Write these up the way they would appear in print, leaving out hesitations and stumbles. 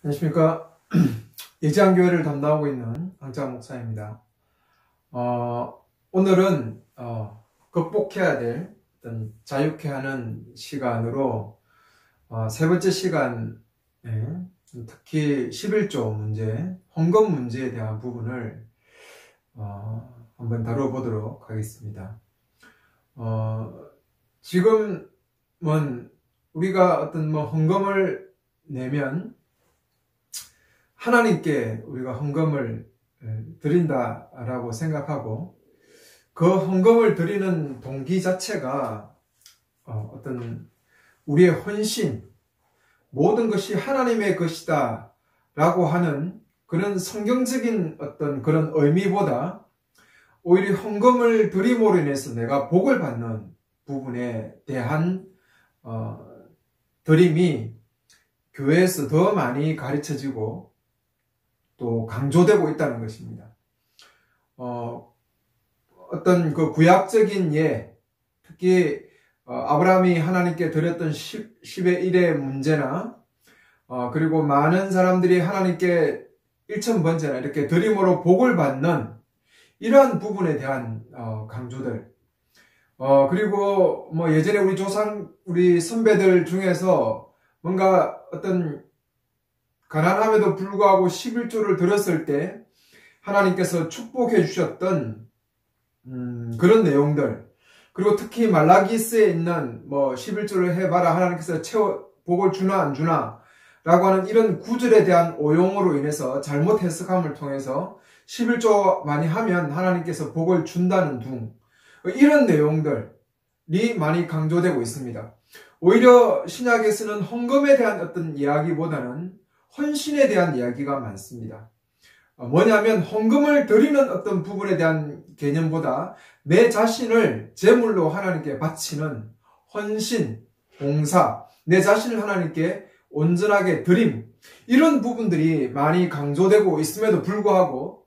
안녕하십니까. 예지안교회를 담당하고 있는 황창 목사입니다. 오늘은 극복해야 될 어떤 자유케 하는 시간으로 세 번째 시간에 특히 11조 문제, 헌금 문제에 대한 부분을 한번 다뤄보도록 하겠습니다. 지금은 우리가 어떤 헌금을 내면 하나님께 우리가 헌금을 드린다라고 생각하고, 그 헌금을 드리는 동기 자체가 어떤 우리의 헌신, 모든 것이 하나님의 것이다 라고 하는 그런 성경적인 어떤 그런 의미보다 오히려 헌금을 드림으로 인해서 내가 복을 받는 부분에 대한 드림이 교회에서 더 많이 가르쳐지고 또 강조되고 있다는 것입니다. 어떤 그 구약적인 예, 특히 아브라함이 하나님께 드렸던 10의 1의 문제나 그리고 많은 사람들이 하나님께 1000번째나 이렇게 드림으로 복을 받는 이러한 부분에 대한 강조들, 그리고 뭐 예전에 우리 선배들 중에서 뭔가 어떤 가난함에도 불구하고 11조를 드렸을 때 하나님께서 축복해 주셨던 그런 내용들, 그리고 특히 말라기스에 있는 11조를 해봐라 하나님께서 복을 주나 안 주나 라고 하는 이런 구절에 대한 오용으로 인해서 잘못 해석함을 통해서 11조 많이 하면 하나님께서 복을 준다는 둥, 이런 내용들이 많이 강조되고 있습니다. 오히려 신약에서는 헌금에 대한 어떤 이야기보다는 헌신에 대한 이야기가 많습니다. 뭐냐면 헌금을 드리는 어떤 부분에 대한 개념보다 내 자신을 제물로 하나님께 바치는 헌신, 봉사, 내 자신을 하나님께 온전하게 드림, 이런 부분들이 많이 강조되고 있음에도 불구하고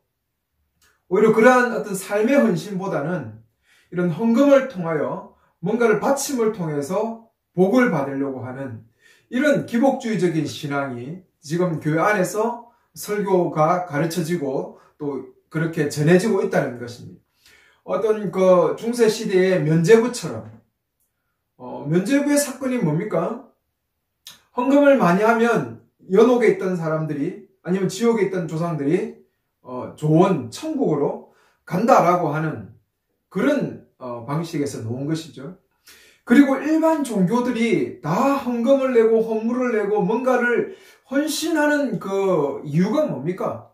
오히려 그러한 어떤 삶의 헌신보다는 이런 헌금을 통하여 뭔가를 바침을 통해서 복을 받으려고 하는 이런 기복주의적인 신앙이 지금 교회 안에서 설교가 가르쳐지고 또 그렇게 전해지고 있다는 것입니다. 어떤 그 중세 시대의 면죄부처럼, 면죄부의 사건이 뭡니까? 헌금을 많이 하면 연옥에 있던 사람들이 아니면 지옥에 있던 조상들이 좋은 천국으로 간다라고 하는 그런 방식에서 놓은 것이죠. 그리고 일반 종교들이 다 헌금을 내고 헌물을 내고 뭔가를 헌신하는 그 이유가 뭡니까?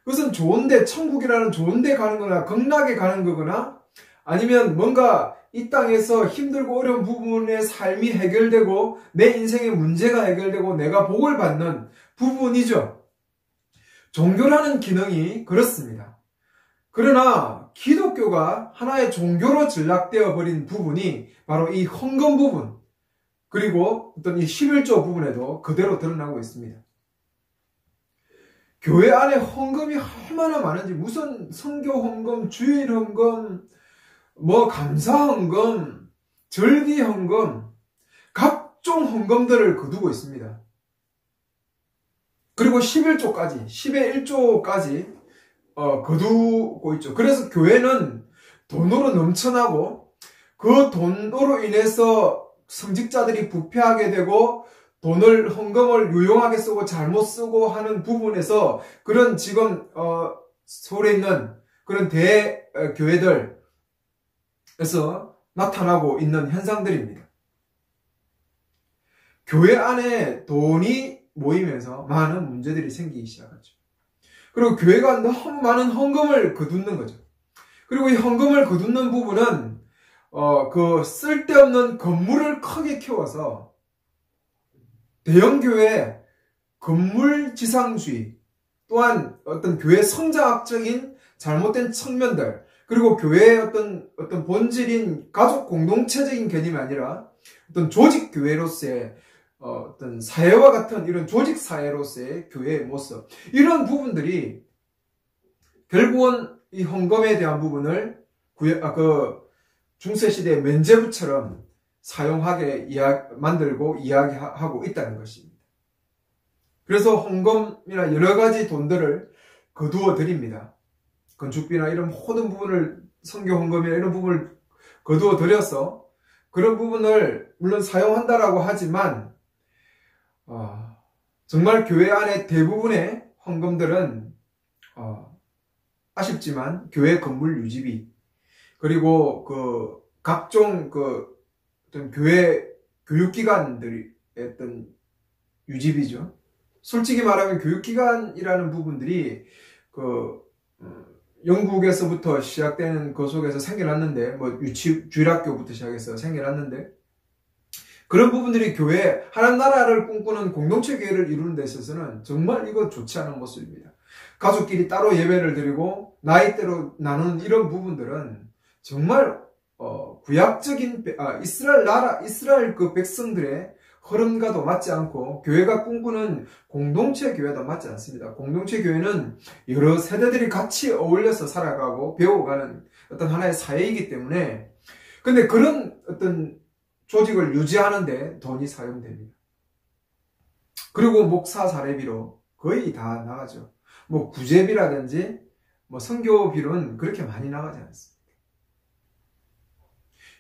그것은 좋은데, 천국이라는 좋은데 가는 거나 극락에 가는 거거나 아니면 뭔가 이 땅에서 힘들고 어려운 부분의 삶이 해결되고 내 인생의 문제가 해결되고 내가 복을 받는 부분이죠. 종교라는 기능이 그렇습니다. 그러나 기독교가 하나의 종교로 전락되어 버린 부분이 바로 이 헌금 부분, 그리고 어떤 이 11조 부분에도 그대로 드러나고 있습니다. 교회 안에 헌금이 얼마나 많은지, 무슨 선교 헌금, 주일 헌금, 감사 헌금, 절기 헌금, 각종 헌금들을 거두고 있습니다. 그리고 11조까지, 10의 1조까지 거두고 있죠. 그래서 교회는 돈으로 넘쳐나고 그 돈으로 인해서 성직자들이 부패하게 되고 돈을, 헌금을 유용하게 쓰고 잘못 쓰고 하는 부분에서 그런 지금 서울에 있는 그런 대교회들에서 나타나고 있는 현상들입니다. 교회 안에 돈이 모이면서 많은 문제들이 생기기 시작하죠. 그리고 교회가 너무 많은 헌금을 거두는 거죠. 그리고 이 헌금을 거두는 부분은 그 쓸데없는 건물을 크게 키워서 대형교회 건물지상주의, 또한 어떤 교회 성장학적인 잘못된 측면들, 그리고 교회의 어떤 본질인 가족 공동체적인 개념이 아니라 어떤 조직교회로서의 어떤 사회와 같은 이런 조직사회로서의 교회의 모습, 이런 부분들이 결국은 이 헌금에 대한 부분을 중세시대의 면죄부처럼 사용하게 만들고 이야기하고 있다는 것입니다. 그래서 헌금이나 여러 가지 돈들을 거두어 드립니다. 건축비나 이런 모든 부분을 성교 헌금이나 이런 부분을 거두어 들여서 그런 부분을 물론 사용한다라고 하지만 정말 교회 안에 대부분의 헌금들은 아쉽지만 교회 건물 유지비 그리고 그 각종 그 어떤 교회 교육기관들의 어떤 유지비죠. 솔직히 말하면 교육기관이라는 부분들이 영국에서부터 시작되는 그 속에서 생겨났는데, 뭐 주일학교부터 시작해서 생겨났는데, 그런 부분들이 교회, 하나님 나라를 꿈꾸는 공동체 교회를 이루는 데 있어서는 정말 이거 좋지 않은 모습입니다. 가족끼리 따로 예배를 드리고 나이대로 나누는 이런 부분들은 정말 구약적인 이스라엘 그 백성들의 흐름과도 맞지 않고 교회가 꿈꾸는 공동체 교회도 맞지 않습니다. 공동체 교회는 여러 세대들이 같이 어울려서 살아가고 배워가는 어떤 하나의 사회이기 때문에 근데 그런 어떤 조직을 유지하는데 돈이 사용됩니다. 그리고 목사 사례비로 거의 다 나가죠. 뭐 구제비라든지 뭐 선교비로는 그렇게 많이 나가지 않습니다.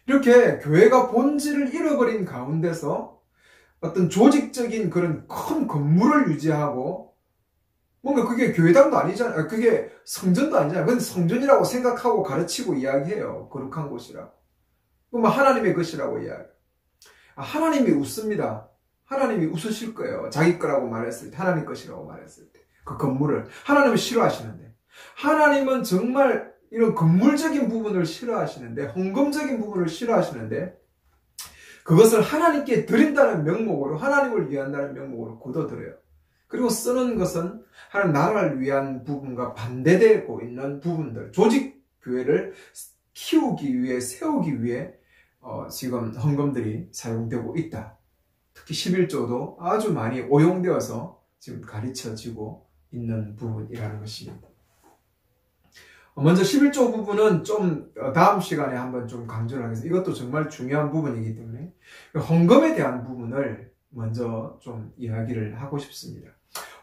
이렇게 교회가 본질을 잃어버린 가운데서 어떤 조직적인 그런 큰 건물을 유지하고 뭔가 그게 교회당도 아니잖아요. 그게 성전도 아니잖아요. 근데 성전이라고 생각하고 가르치고 이야기해요. 거룩한 곳이라고. 그럼 하나님의 것이라고 이야기해요. 하나님이 웃습니다. 하나님이 웃으실 거예요. 자기 거라고 말했을 때, 하나님 것이라고 말했을 때. 그 건물을. 하나님은 싫어하시는데. 하나님은 정말 이런 건물적인 부분을 싫어하시는데, 헌금적인 부분을 싫어하시는데, 그것을 하나님께 드린다는 명목으로, 하나님을 위한다는 명목으로 거둬들여요. 그리고 쓰는 것은 하나님 나라를 위한 부분과 반대되고 있는 부분들, 조직 교회를 키우기 위해, 세우기 위해 지금 헌금들이 사용되고 있다. 특히 11조도 아주 많이 오용되어서 지금 가르쳐지고 있는 부분이라는 것입니다. 먼저 11조 부분은 좀 다음 시간에 한번 좀 강조를 하겠습니다. 이것도 정말 중요한 부분이기 때문에 헌금에 대한 부분을 먼저 좀 이야기를 하고 싶습니다.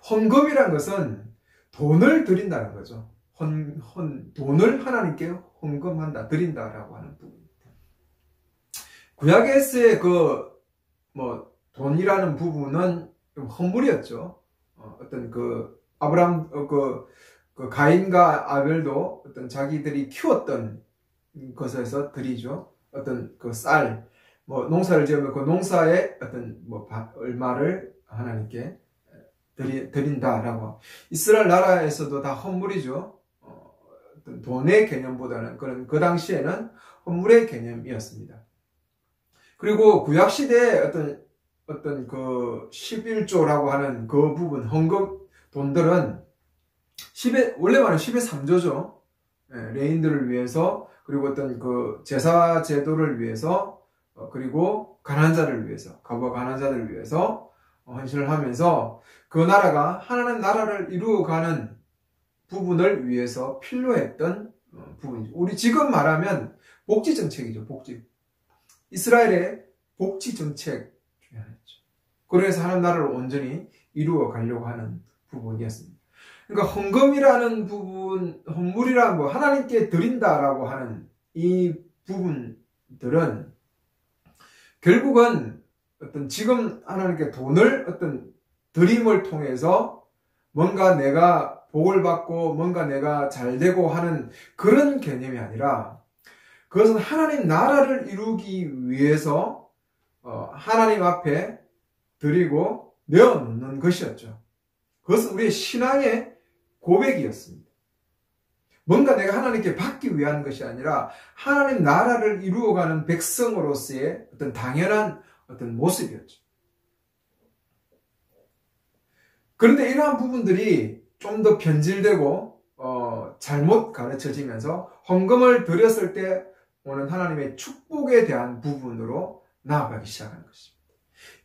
헌금이란 것은 돈을 드린다는 거죠. 돈을 하나님께 헌금한다, 드린다라고 하는 부분입니다. 구약에서의 돈이라는 부분은 좀 허물이었죠. 어떤 아브람, 가인과 아벨도 어떤 자기들이 키웠던 것에서 드리죠. 어떤 쌀, 농사를 지으면 그 농사의 어떤 얼마를 하나님께 드린다라고. 이스라엘 나라에서도 다 헌물이죠. 어떤 돈의 개념보다는 그 당시에는 헌물의 개념이었습니다. 그리고 구약시대에 어떤 11조라고 하는 그 부분, 헌금 돈들은 원래 말하면 10의 3조죠. 레인들을 위해서, 그리고 어떤 제사 제도를 위해서, 그리고 가난자를 위해서, 과부와 가난자들을 위해서 헌신을 하면서 그 나라가 하나님 나라를 이루어가는 부분을 위해서 필요했던 부분이죠. 우리 지금 말하면 복지 정책이죠. 이스라엘의 복지 정책 중에 하나죠. 그래서 하나님 나라를 온전히 이루어 가려고 하는 부분이었습니다. 그러니까 헌금이라는 부분, 헌물이란 하나님께 드린다라고 하는 이 부분들은 결국은 지금 하나님께 돈을 드림을 통해서 뭔가 내가 복을 받고 뭔가 내가 잘되고 하는 그런 개념이 아니라 그것은 하나님 나라를 이루기 위해서 하나님 앞에 드리고 내어놓는 것이었죠. 그것은 우리의 신앙의 고백이었습니다. 뭔가 내가 하나님께 받기 위한 것이 아니라 하나님 나라를 이루어가는 백성으로서의 어떤 당연한 어떤 모습이었죠. 그런데 이러한 부분들이 좀 더 변질되고 잘못 가르쳐지면서 헌금을 드렸을 때 오는 하나님의 축복에 대한 부분으로 나아가기 시작하는 것입니다.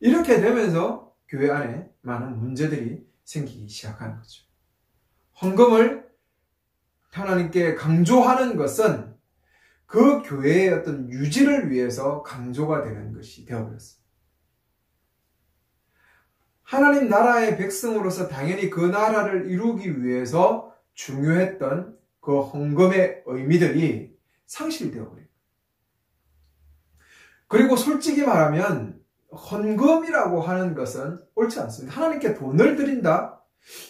이렇게 되면서 교회 안에 많은 문제들이 생기기 시작하는 거죠. 헌금을 하나님께 강조하는 것은 그 교회의 어떤 유지를 위해서 강조가 되는 것이 되어버렸습니다. 하나님 나라의 백성으로서 당연히 그 나라를 이루기 위해서 중요했던 그 헌금의 의미들이 상실되어 버려요. 그리고 솔직히 말하면 헌금이라고 하는 것은 옳지 않습니다. 하나님께 돈을 드린다?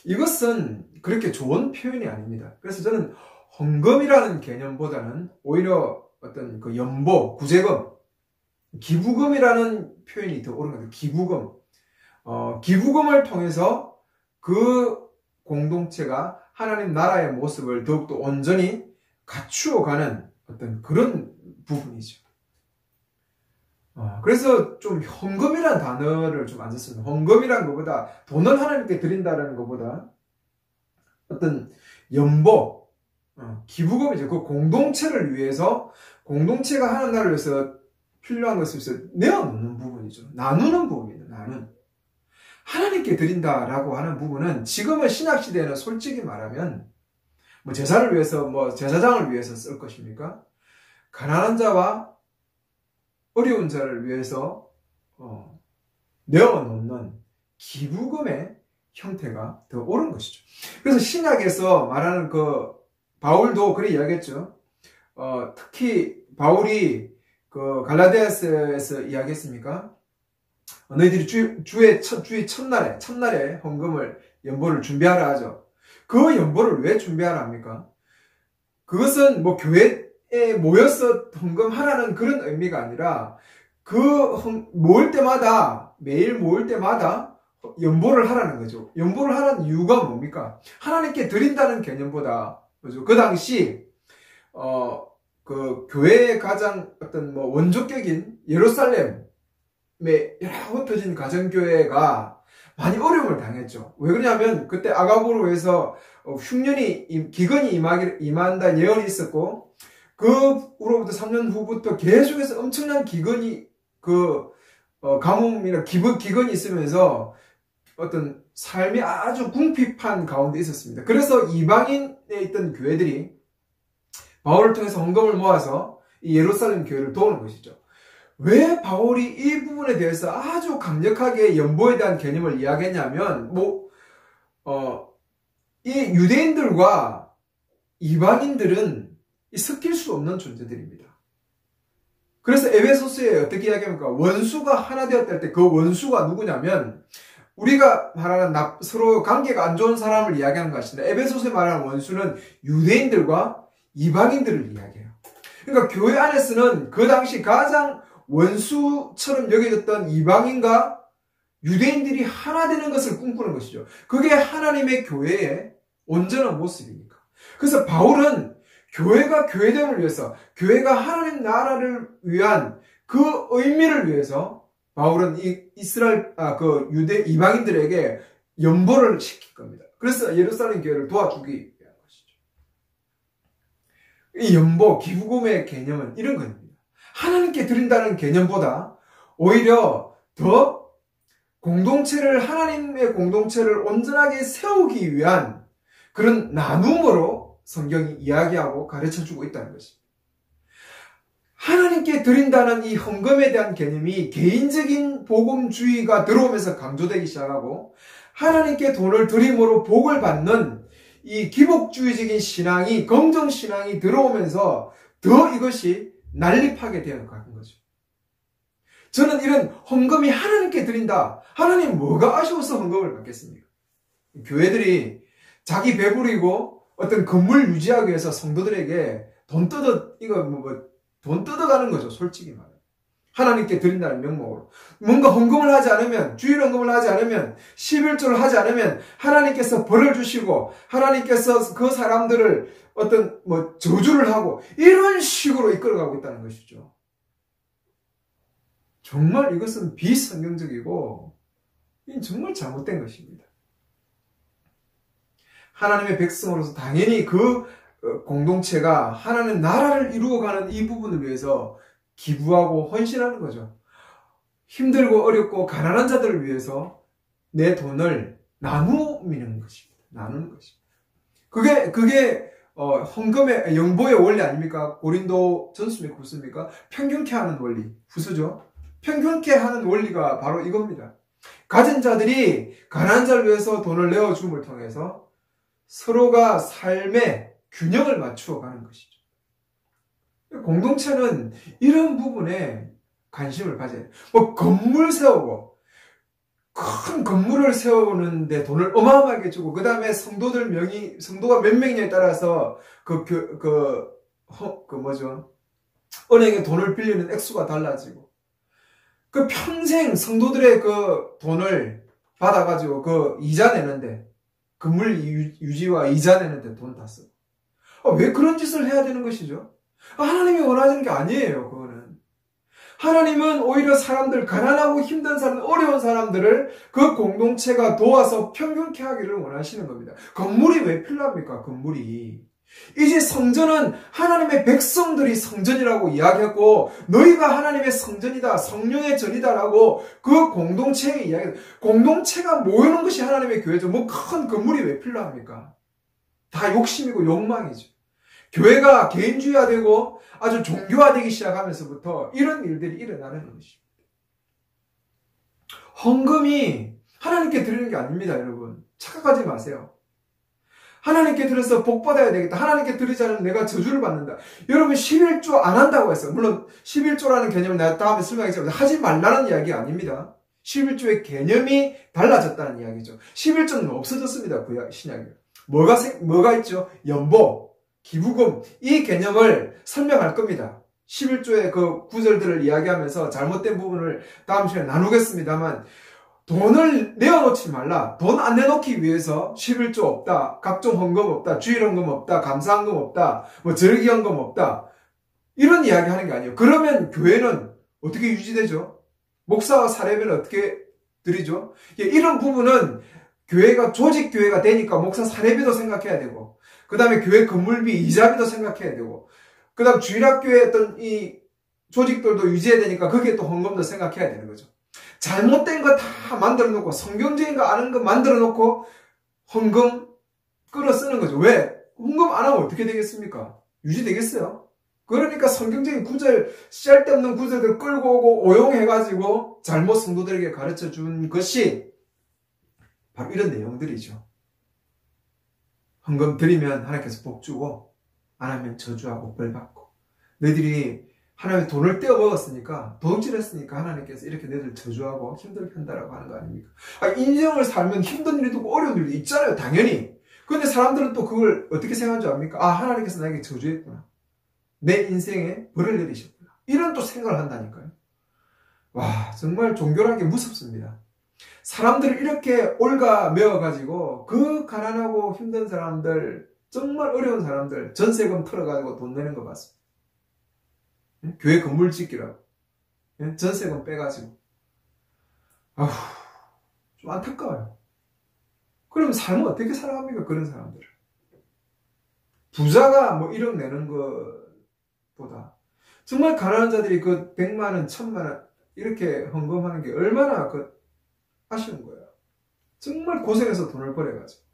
이것은 그렇게 좋은 표현이 아닙니다. 그래서 저는 헌금이라는 개념보다는 오히려 어떤 그 연보, 구제금, 기부금이라는 표현이 더 옳은 것 같아요. 기부금. 기부금을 통해서 그 공동체가 하나님 나라의 모습을 더욱더 온전히 갖추어가는 어떤 그런 부분이죠. 그래서 좀 헌금이라는 단어를 좀 안 썼습니다. 헌금이라는 것보다 돈을 하나님께 드린다는 것보다 어떤 연보, 기부금이죠. 그 공동체를 위해서, 공동체가 하나님 나라를 위해서 필요한 것을 내어놓는 부분이죠. 나누는 부분입니다. 하나님께 드린다라고 하는 부분은 지금은 신약시대에는 솔직히 말하면 뭐 제사를 위해서, 뭐 제사장을 위해서 쓸 것입니까? 가난한 자와 어려운 자를 위해서 내어놓는 기부금의 형태가 더 옳은 것이죠. 그래서 신약에서 말하는 그 바울도 그렇게 이야기했죠. 특히 바울이 그 갈라디아서에서 이야기했습니까? 너희들이 주의 첫날에 헌금을, 연보를 준비하라 하죠. 그 연보를 왜 준비하라 합니까? 그것은 뭐 교회에 모여서 헌금하라는 그런 의미가 아니라 모을 때마다, 매일 모을 때마다 연보를 하라는 거죠. 연보를 하라는 이유가 뭡니까? 하나님께 드린다는 개념보다, 그죠? 그 당시, 그 교회의 가장 어떤 뭐 원조격인 예루살렘에 여러 흩어진 가정교회가 많이 어려움을 당했죠. 왜 그러냐면 그때 아가보로 해서 흉년이, 기근이 임한다는 예언이 있었고, 그로부터 3년 후부터 계속해서 엄청난 기근이, 가뭄이나 기근이 있으면서 어떤 삶이 아주 궁핍한 가운데 있었습니다. 그래서 이방인에 있던 교회들이 바울을 통해서 헌금을 모아서 이 예루살렘 교회를 도우는 것이죠. 왜 바울이 이 부분에 대해서 아주 강력하게 연보에 대한 개념을 이야기했냐면, 이 유대인들과 이방인들은 섞일 수 없는 존재들입니다. 그래서 에베소서에 어떻게 이야기합니까? 원수가 하나 되었다 할 때 그 원수가 누구냐면, 우리가 말하는 서로 관계가 안 좋은 사람을 이야기하는 것인데, 에베소서에 말하는 원수는 유대인들과 이방인들을 이야기해요. 그러니까 교회 안에서는 그 당시 가장 원수처럼 여겨졌던 이방인과 유대인들이 하나 되는 것을 꿈꾸는 것이죠. 그게 하나님의 교회의 온전한 모습입니까? 그래서 바울은 교회가 교회됨을 위해서, 교회가 하나님 나라를 위한 그 의미를 위해서 바울은 유대 이방인들에게 연보를 시킬 겁니다. 그래서 예루살렘 교회를 도와주기 위한 것이죠. 이 연보, 기부금의 개념은 이런 겁니다. 하나님께 드린다는 개념보다 오히려 더 하나님의 공동체를 온전하게 세우기 위한 그런 나눔으로 성경이 이야기하고 가르쳐주고 있다는 것입니다. 하나님께 드린다는 이 헌금에 대한 개념이 개인적인 복음주의가 들어오면서 강조되기 시작하고, 하나님께 돈을 드림으로 복을 받는 이 기복주의적인 신앙이, 긍정신앙이 들어오면서 더 이것이 난립하게 되어가는 거죠. 저는 이런 헌금이 하나님께 드린다. 하나님 뭐가 아쉬워서 헌금을 받겠습니까? 교회들이 자기 배부리고 어떤 건물 유지하기 위해서 성도들에게 돈 뜯어가는 거죠. 솔직히 말해. 하나님께 드린다는 명목으로. 뭔가 헌금을 하지 않으면, 주일 헌금을 하지 않으면, 11조를 하지 않으면 하나님께서 벌을 주시고, 하나님께서 그 사람들을 어떤 저주를 하고, 이런 식으로 이끌어가고 있다는 것이죠. 정말 이것은 비성경적이고 정말 잘못된 것입니다. 하나님의 백성으로서 당연히 그 공동체가 하나님 나라를 이루어가는 이 부분을 위해서 기부하고 헌신하는 거죠. 힘들고 어렵고 가난한 자들을 위해서 내 돈을 나누는 것입니다. 나누는 것입니다. 그게 헌금의 연보의 원리 아닙니까? 고린도 전서입니까? 후서입니까? 평균케 하는 원리. 후서죠. 평균케 하는 원리가 바로 이겁니다. 가진 자들이 가난한 자를 위해서 돈을 내어줌을 통해서 서로가 삶의 균형을 맞추어 가는 것이죠. 공동체는 이런 부분에 관심을 가져야 돼요. 뭐 건물 세우고 큰 건물을 세우는데 돈을 어마어마하게 주고 그 다음에 성도가 몇 명이냐에 따라서 은행에 돈을 빌리는 액수가 달라지고 그 평생 성도들의 그 돈을 받아가지고 그 이자 내는데 건물 유지와 이자 내는데 돈 다 쓰고 왜 그런 짓을 해야 되는 것이죠? 하나님이 원하시는 게 아니에요. 그거는 하나님은 오히려 사람들, 가난하고 힘든 사람, 어려운 사람들을 그 공동체가 도와서 평균케 하기를 원하시는 겁니다. 건물이 왜 필요합니까? 건물이. 이제 성전은 하나님의 백성들이 성전이라고 이야기했고 너희가 하나님의 성전이다, 성령의 전이다라고 그 공동체의 이야기, 공동체가 모이는 것이 하나님의 교회죠. 뭐 큰 건물이 왜 필요합니까? 다 욕심이고 욕망이죠. 교회가 개인주의화되고 아주 종교화되기 시작하면서부터 이런 일들이 일어나는 것입니다. 헌금이 하나님께 드리는 게 아닙니다, 여러분. 착각하지 마세요. 하나님께 드려서 복 받아야 되겠다. 하나님께 드리지 않으면 내가 저주를 받는다. 여러분 11조 안 한다고 했어요. 물론 11조라는 개념을 내가 다음에 설명하겠지만 하지 말라는 이야기가 아닙니다. 11조의 개념이 달라졌다는 이야기죠. 11조는 없어졌습니다. 신약에. 뭐가 있죠? 연보, 기부금, 이 개념을 설명할 겁니다. 11조의 그 구절들을 이야기하면서 잘못된 부분을 다음 시간에 나누겠습니다만 돈을 내어놓지 말라. 돈 안 내놓기 위해서 11조 없다. 각종 헌금 없다. 주일헌금 없다. 감사헌금 없다. 뭐 절기헌금 없다. 이런 이야기 하는 게 아니에요. 그러면 교회는 어떻게 유지되죠? 목사와 사례비는 어떻게 드리죠? 이런 부분은 교회가 조직교회가 되니까 목사 사례비도 생각해야 되고 그 다음에 교회 건물비 이자비도 생각해야 되고 그 다음 주일학교의 어떤 이 조직들도 유지해야 되니까 거기에 또 헌금도 생각해야 되는 거죠. 잘못된 거 다 만들어 놓고 성경적인 거 아는 거 만들어 놓고 헌금 끌어 쓰는 거죠. 왜? 헌금 안 하면 어떻게 되겠습니까? 유지되겠어요? 그러니까 성경적인 구절, 쓸데없는 구절들 끌고 오고 오용해가지고 잘못 성도들에게 가르쳐 준 것이 바로 이런 내용들이죠. 헌금 드리면 하나님께서 복 주고 안 하면 저주하고 벌 받고 너희들이 하나님의 돈을 떼어 먹었으니까 도둑질했으니까 하나님께서 이렇게 너희들 저주하고 힘들게 한다라고 하는 거 아닙니까? 인생을 살면 힘든 일도 있고 어려운 일도 있잖아요. 당연히. 그런데 사람들은 또 그걸 어떻게 생각하는 줄 압니까? 하나님께서 나에게 저주했구나. 내 인생에 벌을 내리셨구나. 이런 또 생각을 한다니까요. 와, 정말 종교라는 게 무섭습니다. 사람들을 이렇게 올가매어가지고 그 가난하고 힘든 사람들, 정말 어려운 사람들 전세금 털어가지고 돈 내는 거 봤습니다. 교회 건물 짓기라고 전세금 빼가지고 좀 안타까워요. 그럼 삶은 어떻게 살아갑니까? 그런 사람들을. 부자가 뭐 1억 내는 것보다 정말 가난한 자들이 그 100만 원, 1000만 원 이렇게 헌금하는 게 얼마나 아쉬운 거예요. 정말 고생해서 돈을 벌여가지고.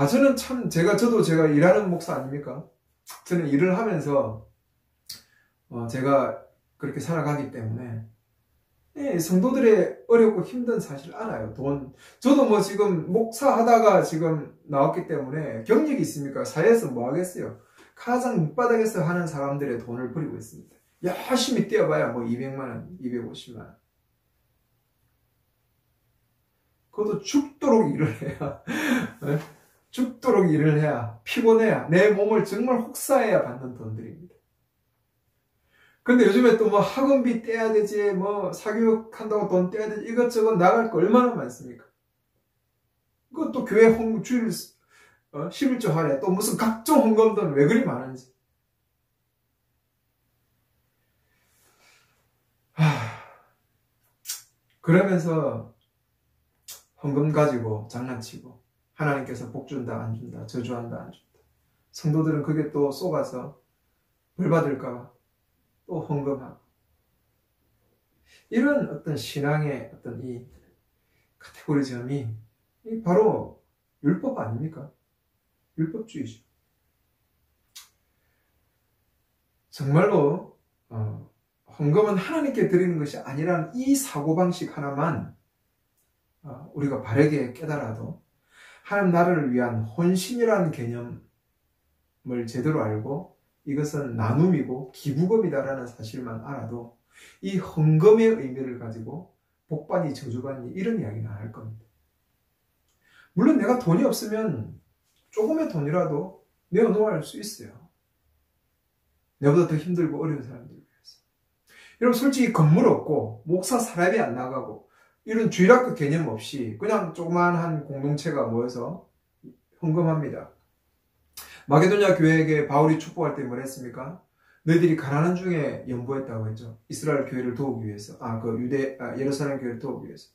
저는 참 저도 제가 일하는 목사 아닙니까? 저는 일을 하면서 제가 그렇게 살아가기 때문에 성도들의 어렵고 힘든 사실을 알아요. 저도 뭐 지금 목사 하다가 지금 나왔기 때문에 경력이 있습니까? 사회에서 뭐 하겠어요? 가장 밑바닥에서 하는 사람들의 돈을 버리고 있습니다. 열심히 뛰어봐야 뭐 200만 원, 250만 원. 그것도 죽도록 일을 해야 죽도록 일을 해야 피곤해야 내 몸을 정말 혹사해야 받는 돈들입니다. 근데 요즘에 또 뭐 학원비 떼야 되지, 뭐 사교육한다고 돈 떼야 되지, 이것저것 나갈 거 얼마나 많습니까? 그것도 교회 주일 11조 할애, 또 무슨 각종 헌금돈 왜 그리 많은지. 그러면서 헌금 가지고 장난치고 하나님께서 복 준다 안 준다, 저주한다 안 준다. 성도들은 그게 또 속아서 벌 받을까 봐 또 헌금하고. 이런 어떤 신앙의 어떤 이 카테고리즘이 바로 율법 아닙니까? 율법주의죠. 정말로 헌금은 하나님께 드리는 것이 아니라는 이 사고방식 하나만 우리가 바르게 깨달아도 하나님 나라를 위한 헌신이라는 개념을 제대로 알고 이것은 나눔이고 기부금이다라는 사실만 알아도 이 헌금의 의미를 가지고 복받니 저주받니 이런 이야기는 안 할 겁니다. 물론 내가 돈이 없으면 조금의 돈이라도 내어놓을 수 있어요. 내보다 더 힘들고 어려운 사람들 위해서. 여러분 솔직히 건물 없고 목사 사람이 안 나가고 이런 주일학교 개념 없이 그냥 조그만한 공동체가 모여서 헌금합니다. 마게도냐 교회에게 바울이 축복할 때 뭘 했습니까? 너희들이 가난한 중에 연보했다고 했죠. 이스라엘 교회를 도우기 위해서. 예루살렘 교회를 도우기 위해서.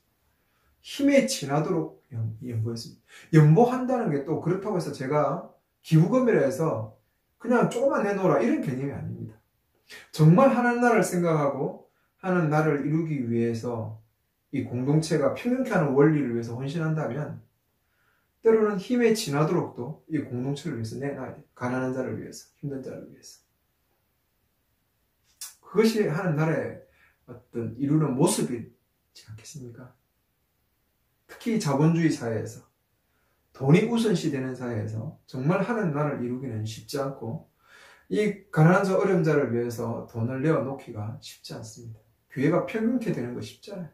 힘에 지나도록 연보했습니다. 연보한다는 게 또 그렇다고 해서 제가 기부금이라 해서 그냥 조금만 내놓으라 이런 개념이 아닙니다. 정말 하나님 나라를 생각하고 하나님 나라를 이루기 위해서 이 공동체가 평행케 하는 원리를 위해서 헌신한다면 때로는 힘에 지나도록도 이 공동체를 위해서 내놔야 돼요. 가난한 자를 위해서, 힘든 자를 위해서. 그것이 하나님 나라의 어떤 이루는 모습이지 않겠습니까? 특히 자본주의 사회에서 돈이 우선시 되는 사회에서 정말 하나님 나라를 이루기는 쉽지 않고 이 가난한 자 어려운 자를 위해서 돈을 내어놓기가 쉽지 않습니다. 교회가 평균케 되는 거 쉽지 않아요.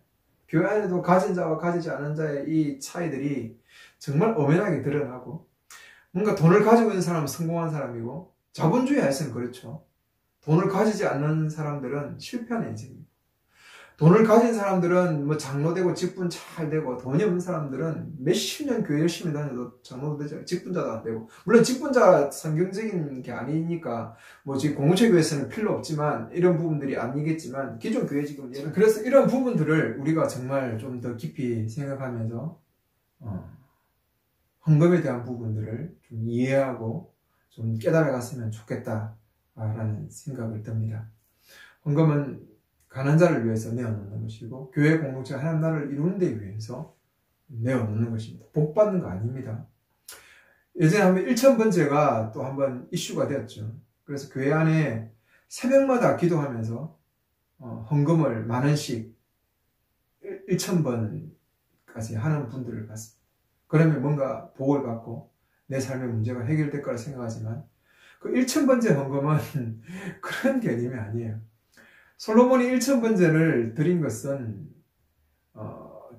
교회 안에도 가진 자와 가지지 않은 자의 이 차이들이 정말 엄연하게 드러나고 뭔가 돈을 가지고 있는 사람은 성공한 사람이고 자본주의 하에서는 그렇죠. 돈을 가지지 않는 사람들은 실패하는 인생입니다. 돈을 가진 사람들은 뭐 장로되고 직분 잘 되고 돈이 없는 사람들은 몇십 년 교회 열심히 다녀도 장로도 되죠. 직분자도 안 되고 물론 직분자 성경적인 게 아니니까 뭐 지금 공동체 교회에서는 필요 없지만 이런 부분들이 아니겠지만 기존 교회 지금 그래서 이런 부분들을 우리가 정말 좀 더 깊이 생각하면서 헌금에 대한 부분들을 좀 이해하고 좀 깨달아갔으면 좋겠다라는 생각을 듭니다. 헌금은 가난한 자를 위해서 내어놓는 것이고 교회 공동체가 하나님 나라를 이루는 데 위해서 내어놓는 것입니다. 복 받는 거 아닙니다. 예전에 한번 1000번제가 또 한번 이슈가 되었죠. 그래서 교회 안에 새벽마다 기도하면서 헌금을 10,000원씩 1000번까지 하는 분들을 봤습니다. 그러면 뭔가 복을 받고 내 삶의 문제가 해결될 거라 생각하지만 그 1000번제 헌금은 그런 개념이 아니에요. 솔로몬이 1000번제를 드린 것은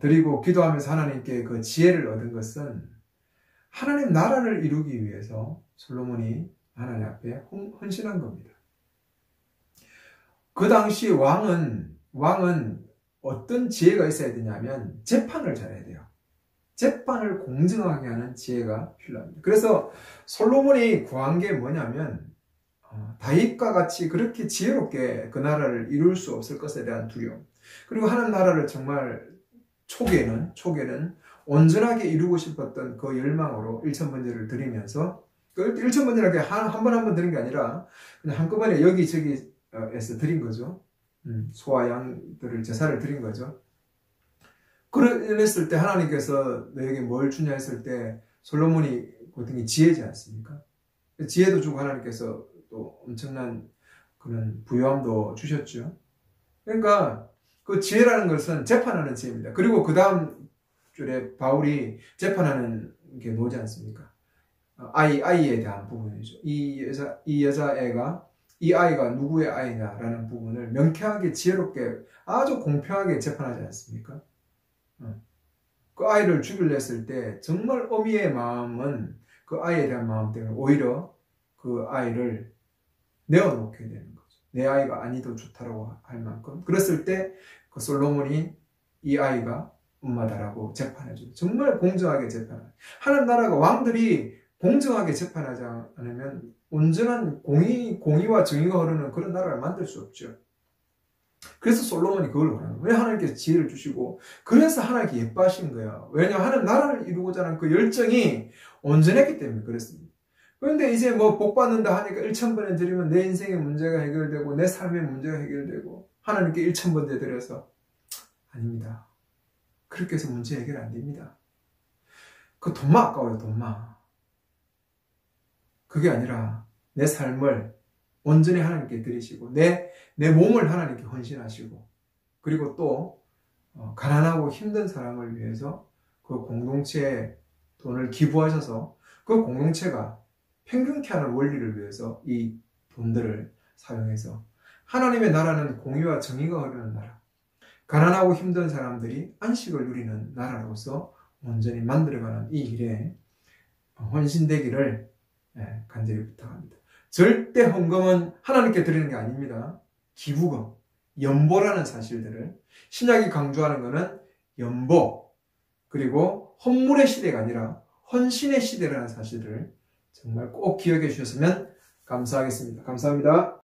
드리고 기도하면서 하나님께 그 지혜를 얻은 것은 하나님 나라를 이루기 위해서 솔로몬이 하나님 앞에 헌신한 겁니다. 그 당시 왕은 어떤 지혜가 있어야 되냐면 재판을 잘해야 돼요. 재판을 공정하게 하는 지혜가 필요합니다. 그래서 솔로몬이 구한 게 뭐냐면 다윗과 같이 그렇게 지혜롭게 그 나라를 이룰 수 없을 것에 대한 두려움. 그리고 하나님 나라를 정말 초기에는 온전하게 이루고 싶었던 그 열망으로 1000번제를 드리면서 그 1000번제라는 게 한 번 드린 게 아니라 그냥 한꺼번에 여기저기에서 드린 거죠. 소와 양들을 제사를 드린 거죠. 그랬을 때 하나님께서 너에게 뭘 주냐 했을 때 솔로몬이 고등이 지혜지 않습니까? 지혜도 주고 하나님께서 또 엄청난 그런 부유함도 주셨죠. 그러니까 그 지혜라는 것은 재판하는 지혜입니다. 그리고 그 다음 줄에 바울이 재판하는 게 나오지 않습니까? 아이에 대한 부분이죠. 이 여자애가 이 아이가 누구의 아이냐라는 부분을 명쾌하게 지혜롭게 아주 공평하게 재판하지 않습니까? 그 아이를 죽이려 했을 때 정말 어미의 마음은 그 아이에 대한 마음 때문에 오히려 그 아이를 내어놓게 되는 거죠. 내 아이가 아니도 좋다라고 할 만큼. 그랬을 때 그 솔로몬이 이 아이가 엄마다라고 재판해줘요. 정말 공정하게 재판해요. 하나님 나라가 왕들이 공정하게 재판하지 않으면 온전한 공의와 정의가 흐르는 그런 나라를 만들 수 없죠. 그래서 솔로몬이 그걸 원하는 거예요. 왜 하나님께서 지혜를 주시고 그래서 하나님께 예뻐하신 거야. 왜냐하면 하나님 나라를 이루고자 하는 그 열정이 온전했기 때문에 그랬습니다. 그런데 이제 뭐 복 받는다 하니까 1000번에 드리면 내 인생의 문제가 해결되고 내 삶의 문제가 해결되고 하나님께 1000번째 드려서 아닙니다. 그렇게 해서 문제 해결 안 됩니다. 그 돈만 아까워요. 돈만. 그게 아니라 내 삶을 온전히 하나님께 드리시고 내 몸을 하나님께 헌신하시고 그리고 또 가난하고 힘든 사람을 위해서 그 공동체에 돈을 기부하셔서 그 공동체가 평균케 하는 원리를 위해서 이 돈들을 사용해서 하나님의 나라는 공의와 정의가 흐르는 나라, 가난하고 힘든 사람들이 안식을 누리는 나라로서 온전히 만들어가는 이 일에 헌신되기를 간절히 부탁합니다. 절대 헌금은 하나님께 드리는 게 아닙니다. 기부금, 연보라는 사실들을, 신약이 강조하는 것은 연보, 그리고 헌물의 시대가 아니라 헌신의 시대라는 사실을 정말 꼭 기억해 주셨으면 감사하겠습니다. 감사합니다.